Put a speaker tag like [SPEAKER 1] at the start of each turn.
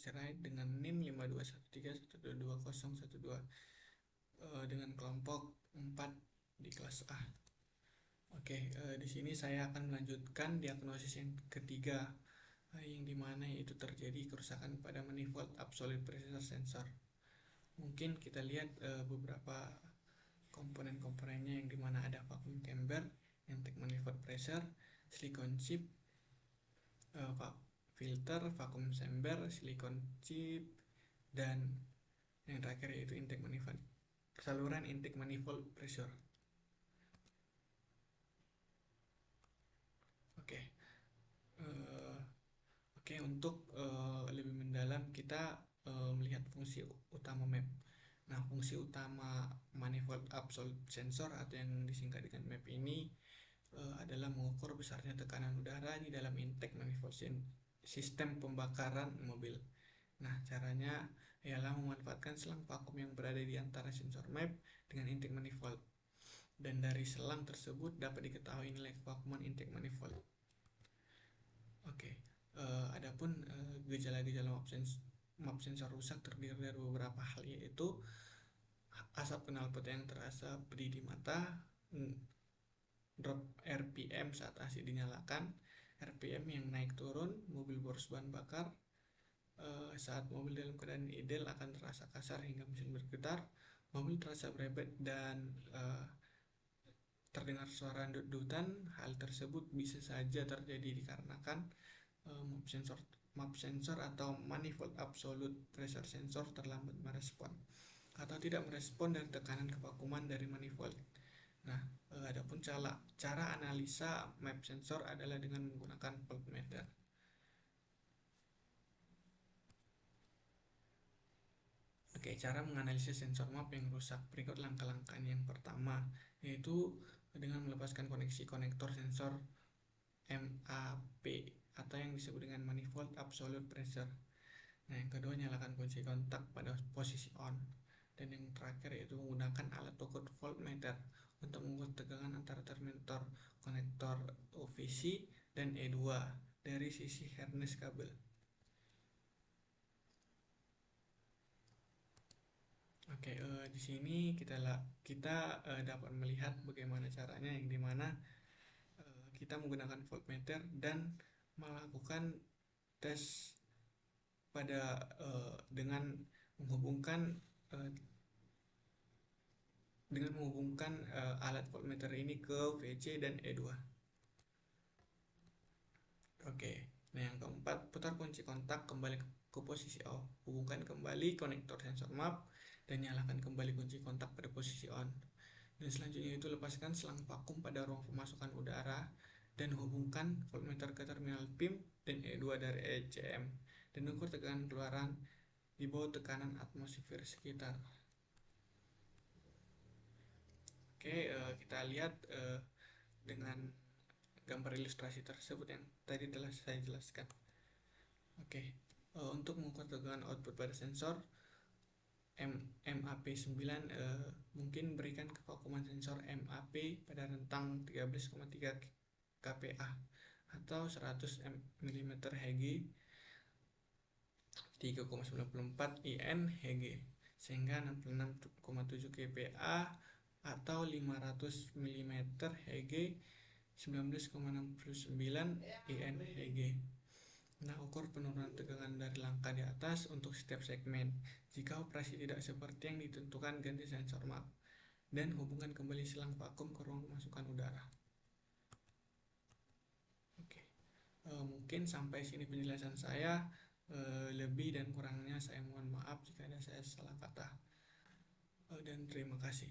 [SPEAKER 1] cerai dengan NIM 5213122012 dengan kelompok 4 di kelas A. Oke, di sini saya akan melanjutkan diagnosis yang ketiga, yang dimana itu terjadi kerusakan pada manifold absolute pressure sensor. Mungkin kita lihat beberapa komponen-komponennya, yang dimana ada vacuum chamber, intake manifold pressure, silicon chip, filter, vacuum chamber, silicon chip, dan yang terakhir yaitu intake manifold, saluran intake manifold pressure. Oke, untuk lebih mendalam kita melihat fungsi utama MAP. Nah, fungsi utama manifold absolute sensor atau yang disingkat dengan MAP ini adalah mengukur besarnya tekanan udara di dalam intake manifold sistem pembakaran mobil. Nah, caranya ialah memanfaatkan selang vakum yang berada di antara sensor MAP dengan intake manifold. Dan dari selang tersebut dapat diketahui nilai kevakuman intake manifold. Oke, adapun gejala-gejala map sensor rusak terdiri dari beberapa hal, yaitu asap knalpot yang terasa pedih di mata, drop RPM saat AC dinyalakan, RPM yang naik turun, mobil boros bahan bakar, saat mobil dalam keadaan idle akan terasa kasar hingga mesin bergetar, mobil terasa berebet dan terdengar suara dut-dutan. Hal tersebut bisa saja terjadi dikarenakan map sensor atau manifold absolute pressure sensor terlambat merespon atau tidak merespon dari tekanan kevakuman dari manifold. Nah, adapun cara analisa map sensor adalah dengan menggunakan voltmeter. Oke, cara menganalisis sensor map yang rusak berikut langkah-langkahnya. Yang pertama yaitu dengan melepaskan koneksi konektor sensor MAP atau yang disebut dengan manifold absolute pressure. Nah, yang kedua, nyalakan kunci kontak pada posisi on. Dan yang terakhir yaitu menggunakan alat ukur voltmeter untuk mengukur tegangan antara terminator konektor OVC dan E2 dari sisi harness kabel. Oke, di sini kita dapat melihat bagaimana caranya, yang dimana kita menggunakan voltmeter dan melakukan tes dengan menghubungkan alat voltmeter ini ke VC dan E2. Oke, nah yang keempat, putar kunci kontak kembali ke posisi off, hubungkan kembali konektor sensor map dan nyalakan kembali kunci kontak pada posisi on. Dan selanjutnya itu lepaskan selang vakum pada ruang pemasukan udara dan hubungkan voltmeter ke terminal PIM dan E2 dari ECM dan ukur tekanan keluaran di bawah tekanan atmosfer sekitar. Oke, kita lihat dengan gambar ilustrasi tersebut yang tadi telah saya jelaskan. Oke, untuk mengukur tegangan output pada sensor MAP9, mungkin berikan kevakuman sensor MAP pada rentang 13,3 kPa atau 100 mm Hg, 3,94 In Hg, sehingga 66,7 kPa atau 500 mm Hg, 19,69 In Hg. Nah, ukur penurunan tegangan dari langkah di atas untuk setiap segmen. Jika operasi tidak seperti yang ditentukan, ganti sensor map dan hubungkan kembali selang vakum ke ruang pemasukan udara. Oke, mungkin sampai sini penjelasan saya. Lebih dan kurangnya saya mohon maaf jika ada saya salah kata. Dan terima kasih.